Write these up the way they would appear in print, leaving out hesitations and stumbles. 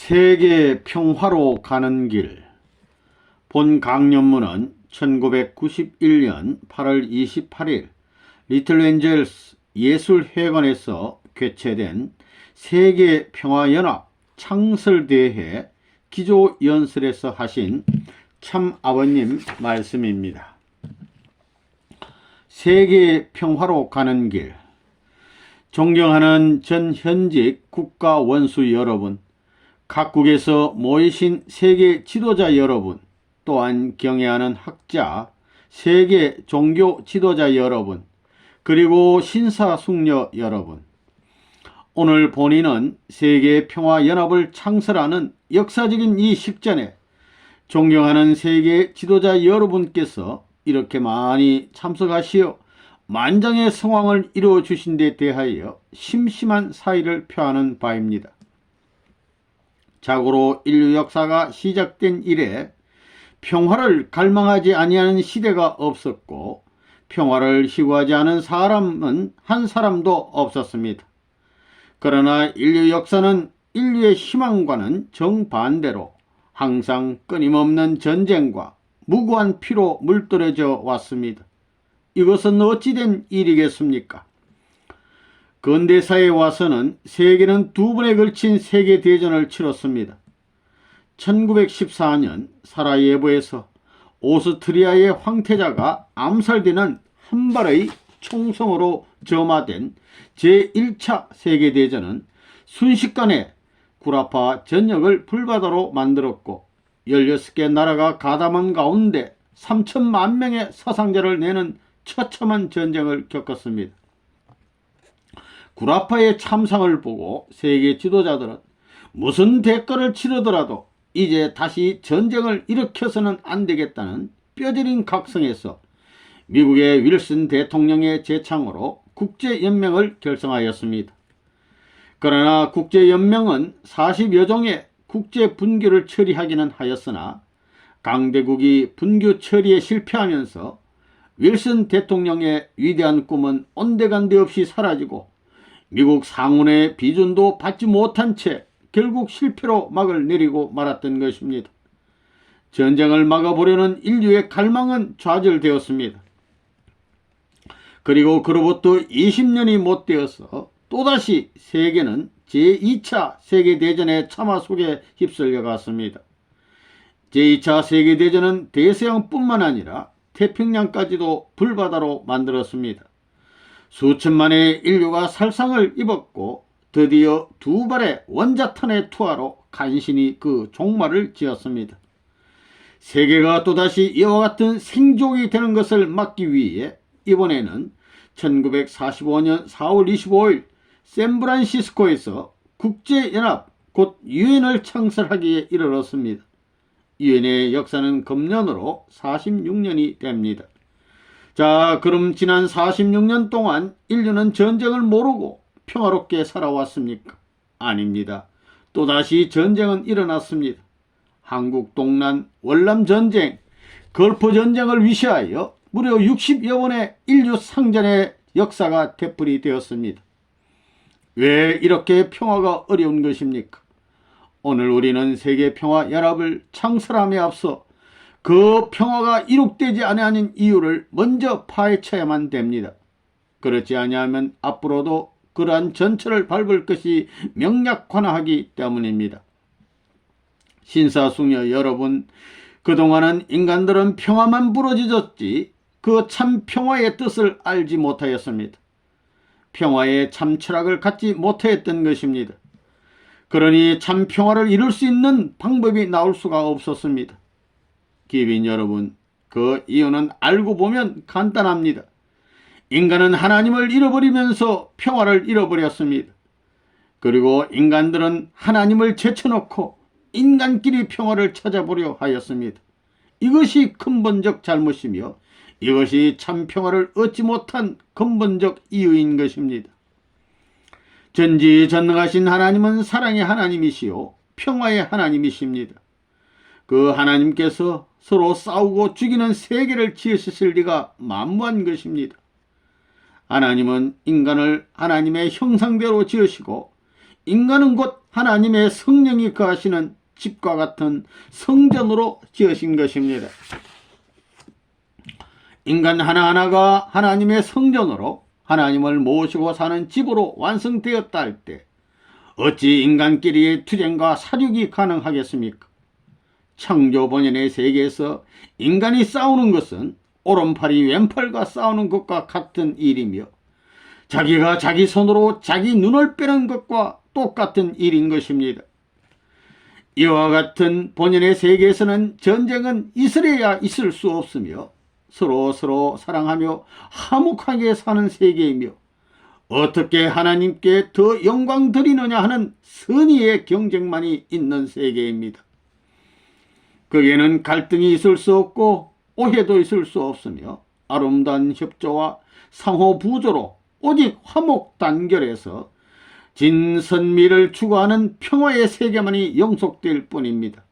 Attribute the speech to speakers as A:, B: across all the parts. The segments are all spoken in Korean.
A: 세계 평화로 가는 길. 본 강연문은 1991년 8월 28일 리틀엔젤스 예술회관에서 개최된 세계평화연합 창설대회 기조연설에서 하신 참아버님 말씀입니다. 세계 평화로 가는 길. 존경하는 전 현직 국가 원수 여러분, 각국에서 모이신 세계 지도자 여러분, 또한 경애하는 학자, 세계 종교 지도자 여러분, 그리고 신사숙녀 여러분, 오늘 본인은 세계평화연합을 창설하는 역사적인 이 식전에 존경하는 세계 지도자 여러분께서 이렇게 많이 참석하시어 만장의 성황을 이루어 주신 데 대하여 심심한 사의를 표하는 바입니다. 자고로 인류 역사가 시작된 이래 평화를 갈망하지 아니하는 시대가 없었고 평화를 희구하지 않은 사람은 한 사람도 없었습니다. 그러나 인류 역사는 인류의 희망과는 정반대로 항상 끊임없는 전쟁과 무고한 피로 물들여져 왔습니다. 이것은 어찌된 일이겠습니까? 근대사에 와서는 세계는 두 번에 걸친 세계대전을 치렀습니다. 1914년 사라예보에서 오스트리아의 황태자가 암살되는 한 발의 총성으로 점화된 제1차 세계대전은 순식간에 구라파 전역을 불바다로 만들었고 16개 나라가 가담한 가운데 3천만 명의 사상자를 내는 처참한 전쟁을 겪었습니다. 구라파의 참상을 보고 세계 지도자들은 무슨 대가를 치르더라도 이제 다시 전쟁을 일으켜서는 안 되겠다는 뼈저린 각성에서 미국의 윌슨 대통령의 제창으로 국제연맹을 결성하였습니다. 그러나 국제연맹은 40여 종의 국제 분규를 처리하기는 하였으나 강대국이 분규 처리에 실패하면서 윌슨 대통령의 위대한 꿈은 온데간데 없이 사라지고 미국 상원의 비준도 받지 못한 채 결국 실패로 막을 내리고 말았던 것입니다. 전쟁을 막아보려는 인류의 갈망은 좌절되었습니다. 그리고 그로부터 20년이 못 되어서 또다시 세계는 제2차 세계대전의 참화 속에 휩쓸려 갔습니다. 제2차 세계대전은 대서양뿐만 아니라 태평양까지도 불바다로 만들었습니다. 수천만의 인류가 살상을 입었고 드디어 두 발의 원자탄의 투하로 간신히 그 종말을 지었습니다. 세계가 또다시 이와 같은 생족이 되는 것을 막기 위해 이번에는 1945년 4월 25일 샌프란시스코에서 국제연합 곧 유엔을 창설하기에 이르렀습니다. 유엔의 역사는 금년으로 46년이 됩니다. 자, 그럼 지난 46년 동안 인류는 전쟁을 모르고 평화롭게 살아왔습니까? 아닙니다. 또다시 전쟁은 일어났습니다. 한국 동란 월남 전쟁, 걸프 전쟁을 위시하여 무려 60여 번의 인류 상전의 역사가 되풀이 되었습니다. 왜 이렇게 평화가 어려운 것입니까? 오늘 우리는 세계평화연합을 창설함에 앞서 그 평화가 이룩되지 아니하는 이유를 먼저 파헤쳐야만 됩니다. 그렇지 아니하면 앞으로도 그러한 전철을 밟을 것이 명약관화하기 때문입니다. 신사숙녀 여러분, 그동안은 인간들은 평화만 부러지졌지 그 참 평화의 뜻을 알지 못하였습니다. 평화의 참 철학을 갖지 못하였던 것입니다. 그러니 참 평화를 이룰 수 있는 방법이 나올 수가 없었습니다. 기빈 여러분, 그 이유는 알고 보면 간단합니다. 인간은 하나님을 잃어버리면서 평화를 잃어버렸습니다. 그리고 인간들은 하나님을 제쳐놓고 인간끼리 평화를 찾아보려 하였습니다. 이것이 근본적 잘못이며 이것이 참 평화를 얻지 못한 근본적 이유인 것입니다. 전지전능하신 하나님은 사랑의 하나님이시요 평화의 하나님이십니다. 그 하나님께서 서로 싸우고 죽이는 세계를 지으실 리가 만무한 것입니다. 하나님은 인간을 하나님의 형상대로 지으시고 인간은 곧 하나님의 성령이 거하시는 집과 같은 성전으로 지으신 것입니다. 인간 하나하나가 하나님의 성전으로 하나님을 모시고 사는 집으로 완성되었다 할 때 어찌 인간끼리의 투쟁과 사륙이 가능하겠습니까? 창조 본연의 세계에서 인간이 싸우는 것은 오른팔이 왼팔과 싸우는 것과 같은 일이며 자기가 자기 손으로 자기 눈을 빼는 것과 똑같은 일인 것입니다. 이와 같은 본연의 세계에서는 전쟁은 있으려야 있을 수 없으며 서로 사랑하며 화목하게 사는 세계이며 어떻게 하나님께 더 영광 드리느냐 하는 선의의 경쟁만이 있는 세계입니다. 거기에는 갈등이 있을 수 없고 오해도 있을 수 없으며 아름다운 협조와 상호 부조로 오직 화목 단결해서 진선미를 추구하는 평화의 세계만이 영속될 뿐입니다.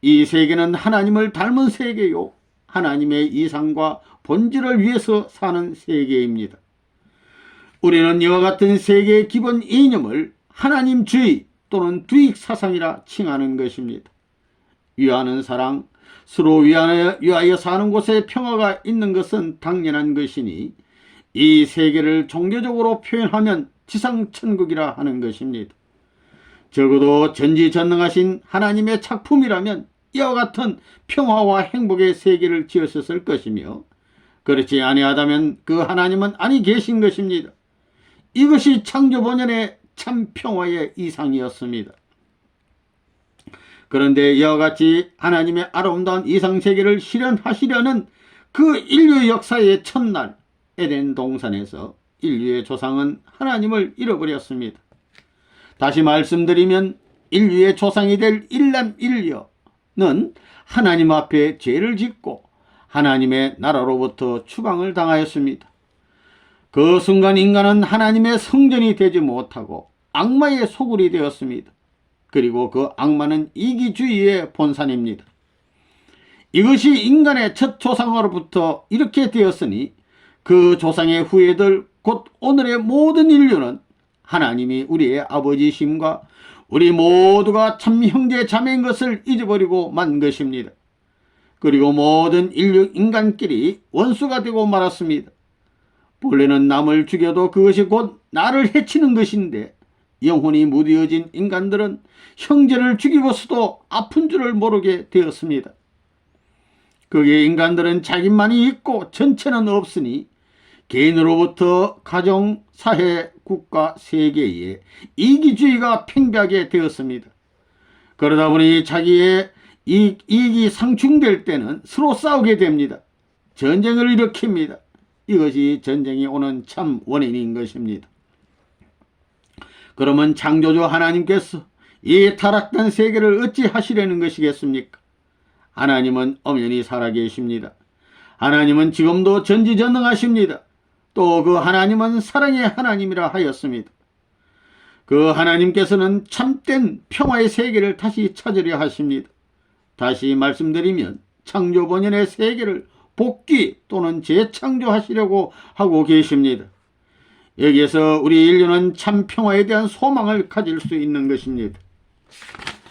A: 이 세계는 하나님을 닮은 세계요 하나님의 이상과 본질을 위해서 사는 세계입니다. 우리는 이와 같은 세계의 기본 이념을 하나님주의 또는 두익사상이라 칭하는 것입니다. 위하는 사랑, 서로 위하여 사는 곳에 평화가 있는 것은 당연한 것이니 이 세계를 종교적으로 표현하면 지상천국이라 하는 것입니다. 적어도 전지전능하신 하나님의 작품이라면 이와 같은 평화와 행복의 세계를 지으셨을 것이며 그렇지 아니하다면 그 하나님은 아니 계신 것입니다. 이것이 창조 본연의 참 평화의 이상이었습니다. 그런데 이와 같이 하나님의 아름다운 이상세계를 실현하시려는 그 인류 역사의 첫날 에덴 동산에서 인류의 조상은 하나님을 잃어버렸습니다. 다시 말씀드리면 인류의 조상이 될 일남일녀는 하나님 앞에 죄를 짓고 하나님의 나라로부터 추방을 당하였습니다. 그 순간 인간은 하나님의 성전이 되지 못하고 악마의 소굴이 되었습니다. 그리고 그 악마는 이기주의의 본산입니다. 이것이 인간의 첫 조상으로부터 이렇게 되었으니 그 조상의 후예들 곧 오늘의 모든 인류는 하나님이 우리의 아버지심과 우리 모두가 참 형제 자매인 것을 잊어버리고 만 것입니다. 그리고 모든 인류 인간끼리 원수가 되고 말았습니다. 본래는 남을 죽여도 그것이 곧 나를 해치는 것인데 영혼이 무뎌진 인간들은 형제를 죽이고서도 아픈 줄을 모르게 되었습니다. 그게 인간들은 자기만이 있고 전체는 없으니 개인으로부터 가정, 사회, 국가, 세계에 이기주의가 팽배하게 되었습니다. 그러다 보니 자기의 이익이 상충될 때는 서로 싸우게 됩니다. 전쟁을 일으킵니다. 이것이 전쟁이 오는 참 원인인 것입니다. 그러면 창조주 하나님께서 이 타락된 세계를 어찌 하시려는 것이겠습니까? 하나님은 엄연히 살아계십니다. 하나님은 지금도 전지전능하십니다. 또 그 하나님은 사랑의 하나님이라 하였습니다. 그 하나님께서는 참된 평화의 세계를 다시 찾으려 하십니다. 다시 말씀드리면 창조 본연의 세계를 복귀 또는 재창조하시려고 하고 계십니다. 여기에서 우리 인류는 참 평화에 대한 소망을 가질 수 있는 것입니다.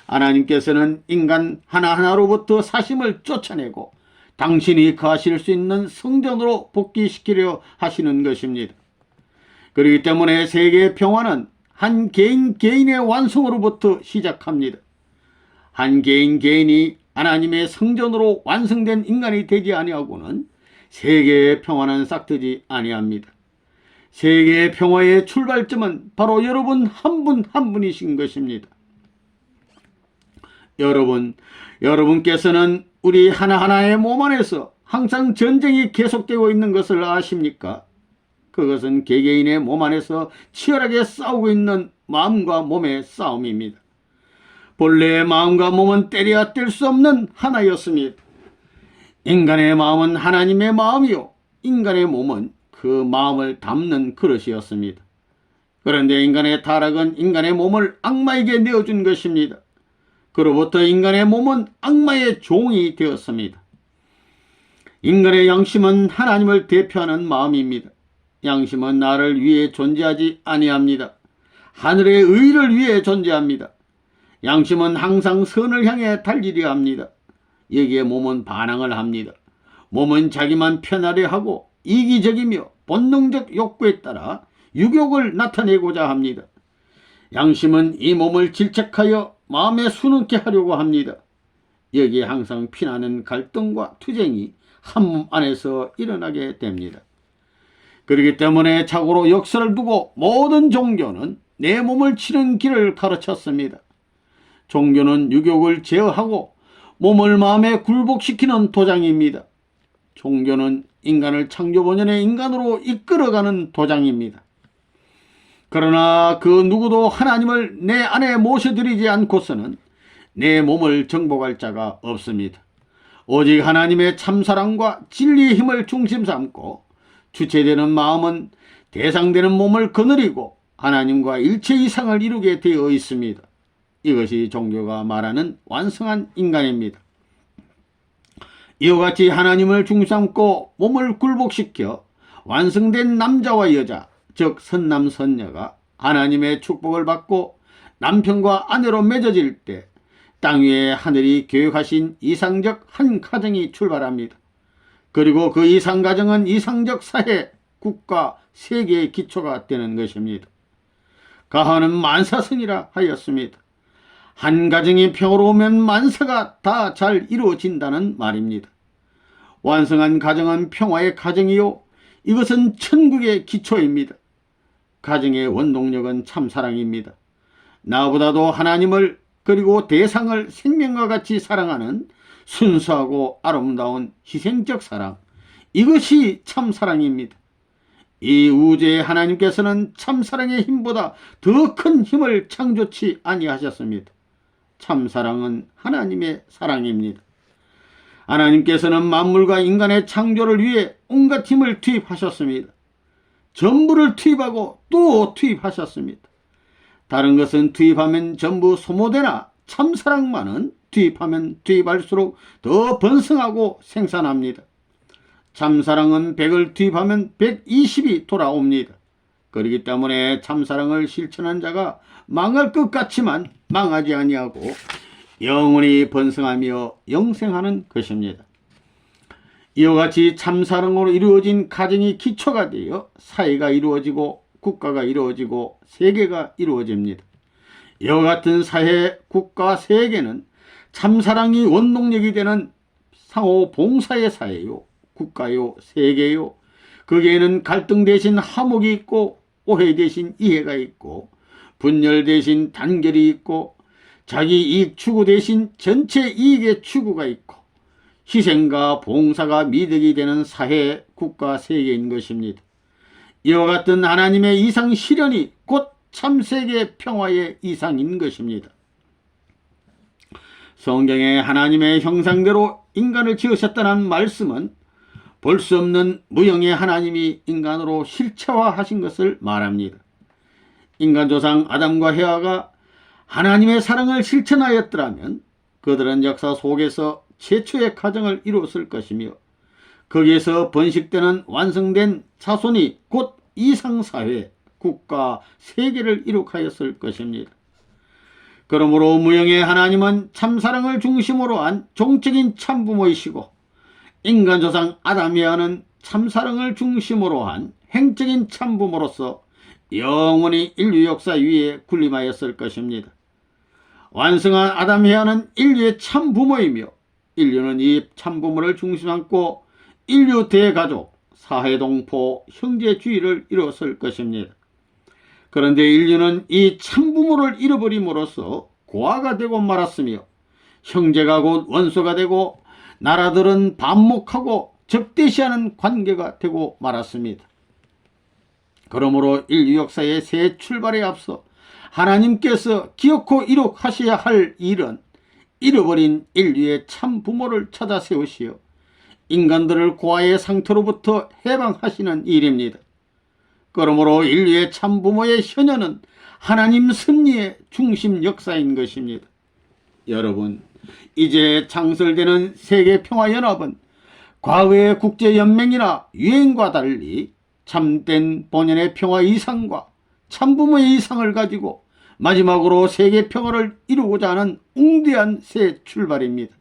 A: 하나님께서는 인간 하나하나로부터 사심을 쫓아내고 당신이 거하실 수 있는 성전으로 복귀시키려 하시는 것입니다. 그렇기 때문에 세계의 평화는 한 개인 개인의 완성으로부터 시작합니다. 한 개인 개인이 하나님의 성전으로 완성된 인간이 되지 아니하고는 세계의 평화는 싹트지 아니합니다. 세계의 평화의 출발점은 바로 여러분 한 분 한 분이신 것입니다. 여러분께서는 우리 하나하나의 몸 안에서 항상 전쟁이 계속되고 있는 것을 아십니까? 그것은 개개인의 몸 안에서 치열하게 싸우고 있는 마음과 몸의 싸움입니다. 본래 마음과 몸은 때려야 뗄 수 없는 하나였습니다. 인간의 마음은 하나님의 마음이요 인간의 몸은 그 마음을 담는 그릇이었습니다. 그런데 인간의 타락은 인간의 몸을 악마에게 내어준 것입니다. 그로부터 인간의 몸은 악마의 종이 되었습니다. 인간의 양심은 하나님을 대표하는 마음입니다. 양심은 나를 위해 존재하지 아니합니다. 하늘의 의를 위해 존재합니다. 양심은 항상 선을 향해 달리려 합니다. 여기에 몸은 반항을 합니다. 몸은 자기만 편하려 하고 이기적이며 본능적 욕구에 따라 유욕을 나타내고자 합니다. 양심은 이 몸을 질책하여 마음에 수놓게 하려고 합니다. 여기에 항상 피나는 갈등과 투쟁이 한 몸 안에서 일어나게 됩니다. 그렇기 때문에 자고로 역사를 두고 모든 종교는 내 몸을 치는 길을 가르쳤습니다. 종교는 유욕을 제어하고 몸을 마음에 굴복시키는 도장입니다. 종교는 인간을 창조 본연의 인간으로 이끌어가는 도장입니다. 그러나 그 누구도 하나님을 내 안에 모셔드리지 않고서는 내 몸을 정복할 자가 없습니다. 오직 하나님의 참사랑과 진리의 힘을 중심 삼고 주체되는 마음은 대상되는 몸을 거느리고 하나님과 일체 이상을 이루게 되어 있습니다. 이것이 종교가 말하는 완성한 인간입니다. 이와 같이 하나님을 중심 삼고 몸을 굴복시켜 완성된 남자와 여자, 즉 선남 선녀가 하나님의 축복을 받고 남편과 아내로 맺어질 때 땅 위에 하늘이 계획하신 이상적 한 가정이 출발합니다. 그리고 그 이상 가정은 이상적 사회, 국가, 세계의 기초가 되는 것입니다. 가하는 만사성이라 하였습니다. 한 가정이 평화로우면 만사가 다 잘 이루어진다는 말입니다. 완성한 가정은 평화의 가정이요, 이것은 천국의 기초입니다. 가정의 원동력은 참사랑입니다. 나보다도 하나님을 그리고 대상을 생명과 같이 사랑하는 순수하고 아름다운 희생적 사랑, 이것이 참사랑입니다. 이 우주의 하나님께서는 참사랑의 힘보다 더 큰 힘을 창조치 아니하셨습니다. 참사랑은 하나님의 사랑입니다. 하나님께서는 만물과 인간의 창조를 위해 온갖 힘을 투입하셨습니다. 전부를 투입하고 또 투입하셨습니다. 다른 것은 투입하면 전부 소모되나 참사랑만은 투입하면 투입할수록 더 번성하고 생산합니다. 참사랑은 100을 투입하면 120이 돌아옵니다. 그렇기 때문에 참사랑을 실천한 자가 망할 것 같지만 망하지 아니하고 영원히 번성하며 영생하는 것입니다. 이와 같이 참사랑으로 이루어진 가정이 기초가 되어 사회가 이루어지고 국가가 이루어지고 세계가 이루어집니다. 이와 같은 사회, 국가, 세계는 참사랑이 원동력이 되는 상호 봉사의 사회요, 국가요, 세계요. 거기에는 갈등 대신 화목이 있고 오해 대신 이해가 있고 분열 대신 단결이 있고 자기 이익 추구 대신 전체 이익의 추구가 있고 희생과 봉사가 미덕이 되는 사회, 국가, 세계인 것입니다. 이와 같은 하나님의 이상 실현이 곧 참세계 평화의 이상인 것입니다. 성경에 하나님의 형상대로 인간을 지으셨다는 말씀은 볼 수 없는 무형의 하나님이 인간으로 실체화하신 것을 말합니다. 인간 조상 아담과 헤아가 하나님의 사랑을 실천하였더라면 그들은 역사 속에서 최초의 가정을 이루었을 것이며 거기에서 번식되는 완성된 자손이 곧 이상사회, 국가, 세계를 이룩하였을 것입니다. 그러므로 무형의 하나님은 참사랑을 중심으로 한 종적인 참부모이시고 인간조상 아담이와는 참사랑을 중심으로 한 행적인 참부모로서 영원히 인류 역사 위에 군림하였을 것입니다. 완성한 아담이와는 인류의 참부모이며 인류는 이 참부모를 중심 삼고 인류 대가족, 사회동포, 형제주의를 이루었을 것입니다. 그런데 인류는 이 참부모를 잃어버림으로써 고아가 되고 말았으며 형제가 곧 원수가 되고 나라들은 반목하고 적대시하는 관계가 되고 말았습니다. 그러므로 인류 역사의 새 출발에 앞서 하나님께서 기어코 이룩하셔야 할 일은 잃어버린 인류의 참부모를 찾아 세우시어 인간들을 고아의 상태로부터 해방하시는 일입니다. 그러므로 인류의 참부모의 현현은 하나님 섭리의 중심 역사인 것입니다. 여러분, 이제 창설되는 세계평화연합은 과거의 국제연맹이나 유엔과 달리 참된 본연의 평화 이상과 참부모의 이상을 가지고 마지막으로 세계 평화를 이루고자 하는 웅대한 새 출발입니다.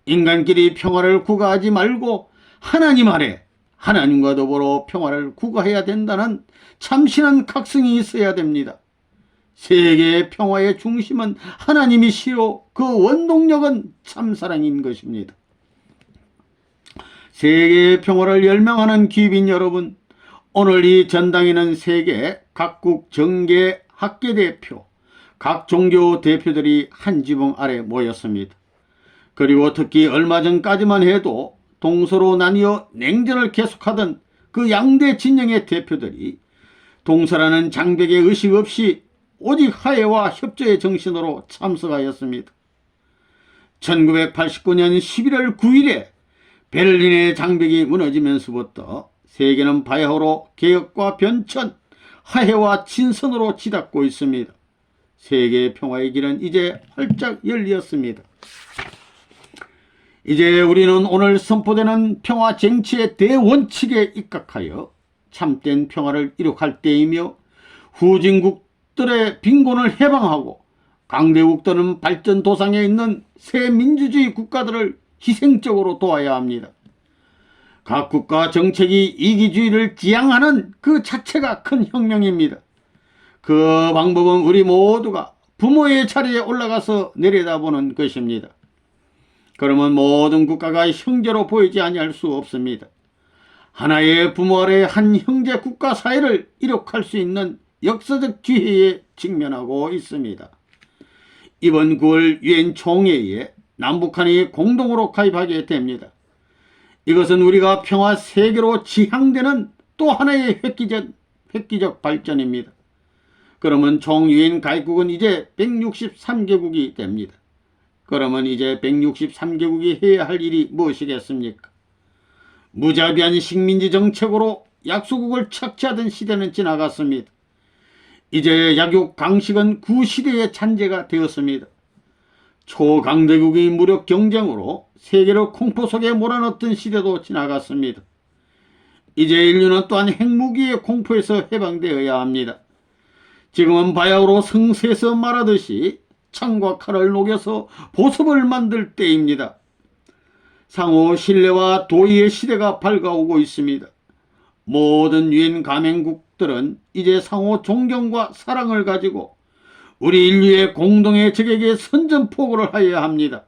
A: 인간끼리 평화를 구가하지 말고 하나님 아래 하나님과 더불어 평화를 구가해야 된다는 참신한 각성이 있어야 됩니다. 세계의 평화의 중심은 하나님이시요 그 원동력은 참사랑인 것입니다. 세계의 평화를 열망하는 귀빈 여러분, 오늘 이 전당에는 세계 각국 정계 학계 대표, 각 종교 대표들이 한 지붕 아래 모였습니다. 그리고 특히 얼마 전까지만 해도 동서로 나뉘어 냉전을 계속하던 그 양대 진영의 대표들이 동서라는 장벽의 의식 없이 오직 화해와 협조의 정신으로 참석하였습니다. 1989년 11월 9일에 베를린의 장벽이 무너지면서부터 세계는 바야흐로 개혁과 변천, 화해와 친선으로 치닫고 있습니다. 세계의 평화의 길은 이제 활짝 열렸습니다. 이제 우리는 오늘 선포되는 평화 쟁취의 대원칙에 입각하여 참된 평화를 이룩할 때이며 후진국들의 빈곤을 해방하고 강대국들은 발전 도상에 있는 새 민주주의 국가들을 희생적으로 도와야 합니다. 각 국가 정책이 이기주의를 지향하는 그 자체가 큰 혁명입니다. 그 방법은 우리 모두가 부모의 자리에 올라가서 내려다보는 것입니다. 그러면 모든 국가가 형제로 보이지 아니할 수 없습니다. 하나의 부모 아래 한 형제 국가 사회를 이룩할 수 있는 역사적 기회에 직면하고 있습니다. 이번 9월 유엔 총회에 남북한이 공동으로 가입하게 됩니다. 이것은 우리가 평화 세계로 지향되는 또 하나의 획기적 발전입니다. 그러면 총 유엔 가입국은 이제 163개국이 됩니다. 그러면 이제 163개국이 해야 할 일이 무엇이겠습니까? 무자비한 식민지 정책으로 약소국을 착취하던 시대는 지나갔습니다. 이제 약육 강식은 구시대의 잔재가 되었습니다. 초강대국의 무력 경쟁으로 세계를 공포 속에 몰아넣던 시대도 지나갔습니다. 이제 인류는 또한 핵무기의 공포에서 해방되어야 합니다. 지금은 바야흐로 성서에서 말하듯이 창과 칼을 녹여서 보습을 만들 때입니다. 상호 신뢰와 도의의 시대가 밝아오고 있습니다. 모든 유엔 가맹국들은 이제 상호 존경과 사랑을 가지고 우리 인류의 공동의 적에게 선전포고를 하여야 합니다.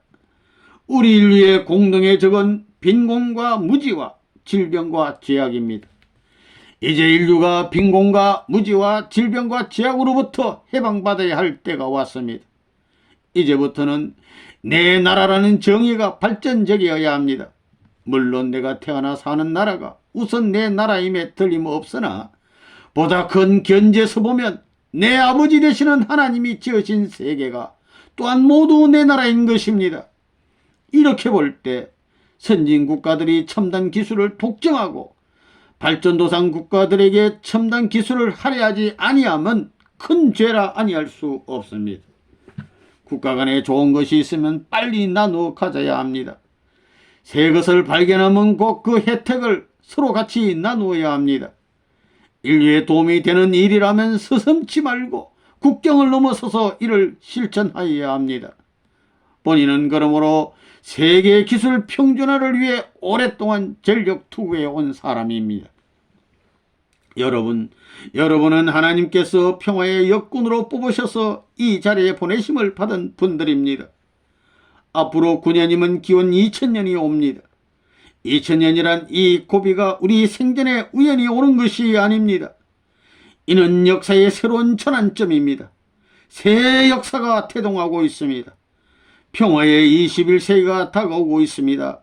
A: 우리 인류의 공동의 적은 빈곤과 무지와 질병과 죄악입니다. 이제 인류가 빈곤과 무지와 질병과 죄악으로부터 해방받아야 할 때가 왔습니다. 이제부터는 내 나라라는 정의가 발전적이어야 합니다. 물론 내가 태어나 사는 나라가 우선 내 나라임에 틀림없으나 보다 큰 견지에서 보면 내 아버지 되시는 하나님이 지으신 세계가 또한 모두 내 나라인 것입니다. 이렇게 볼 때 선진국가들이 첨단 기술을 독점하고 발전도상 국가들에게 첨단 기술을 할애하지 아니함은 큰 죄라 아니할 수 없습니다. 국가 간에 좋은 것이 있으면 빨리 나누어 가져야 합니다. 새 것을 발견하면 곧 그 혜택을 서로 같이 나누어야 합니다. 인류에 도움이 되는 일이라면 서슴지 말고 국경을 넘어서서 이를 실천하여야 합니다. 본인은 그러므로 세계 기술 평준화를 위해 오랫동안 전력 투구해 온 사람입니다. 여러분은 하나님께서 평화의 역군으로 뽑으셔서 이 자리에 보내심을 받은 분들입니다. 앞으로 9년이면 기원 2000년이 옵니다. 2000년이란 이 고비가 우리 생전에 우연히 오는 것이 아닙니다. 이는 역사의 새로운 전환점입니다. 새 역사가 태동하고 있습니다. 평화의 21세기가 다가오고 있습니다.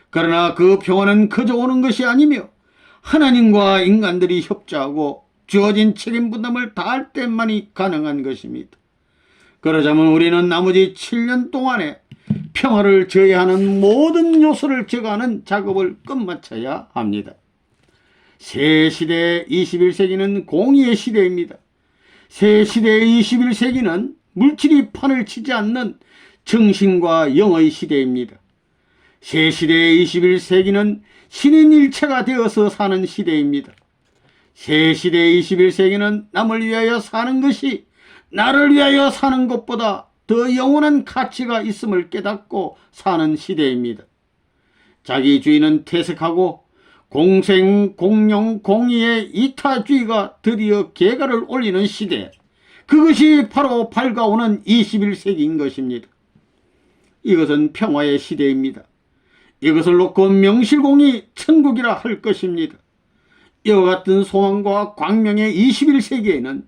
A: 그러나 그 평화는 그저 오는 것이 아니며 하나님과 인간들이 협조하고 주어진 책임 분담을 다할 때만이 가능한 것입니다. 그러자면 우리는 나머지 7년 동안에 평화를 저해하는 모든 요소를 제거하는 작업을 끝마쳐야 합니다. 새 시대의 21세기는 공의의 시대입니다. 새 시대의 21세기는 물질이 판을 치지 않는 정신과 영의 시대입니다. 새 시대의 21세기는 신인 일체가 되어서 사는 시대입니다. 새 시대의 21세기는 남을 위하여 사는 것이 나를 위하여 사는 것보다 더 영원한 가치가 있음을 깨닫고 사는 시대입니다. 자기주의는 퇴색하고 공생, 공영, 공의의 이타주의가 드디어 개가를 올리는 시대, 그것이 바로 밝아오는 21세기인 것입니다. 이것은 평화의 시대입니다. 이것을 놓고 명실공히 천국이라 할 것입니다. 이와 같은 소망과 광명의 21세기에는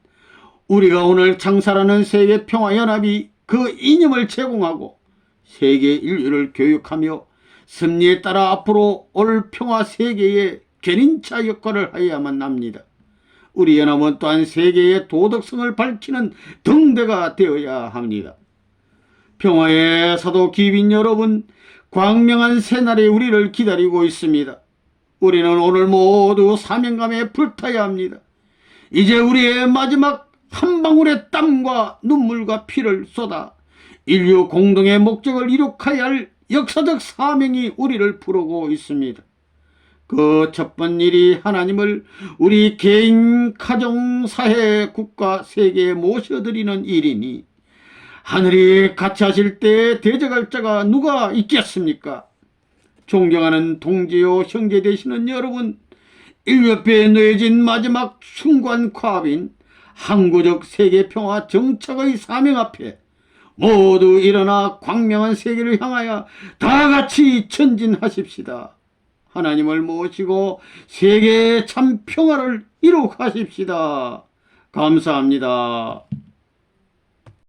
A: 우리가 오늘 창설하는 세계평화연합이 그 이념을 제공하고 세계 인류를 교육하며 섭리에 따라 앞으로 올 평화 세계의 견인차 역할을 해야만 합니다. 우리 연합은 또한 세계의 도덕성을 밝히는 등대가 되어야 합니다. 평화의 사도 귀빈 여러분, 광명한 새날이 우리를 기다리고 있습니다. 우리는 오늘 모두 사명감에 불타야 합니다. 이제 우리의 마지막 한 방울의 땀과 눈물과 피를 쏟아 인류 공동의 목적을 이룩해야 할 역사적 사명이 우리를 부르고 있습니다. 그 첫 번째 일이 하나님을 우리 개인, 가정, 사회, 국가, 세계에 모셔드리는 일이니 하늘이 같이 하실 때 대적할 자가 누가 있겠습니까? 존경하는 동지요 형제 되시는 여러분, 인류 옆에 놓여진 마지막 숭고한 과업인 항구적 세계평화 정착의 사명 앞에 모두 일어나 광명한 세계를 향하여 다 같이 전진하십시다. 하나님을 모시고 세계의 참 평화를 이룩하십시다. 감사합니다.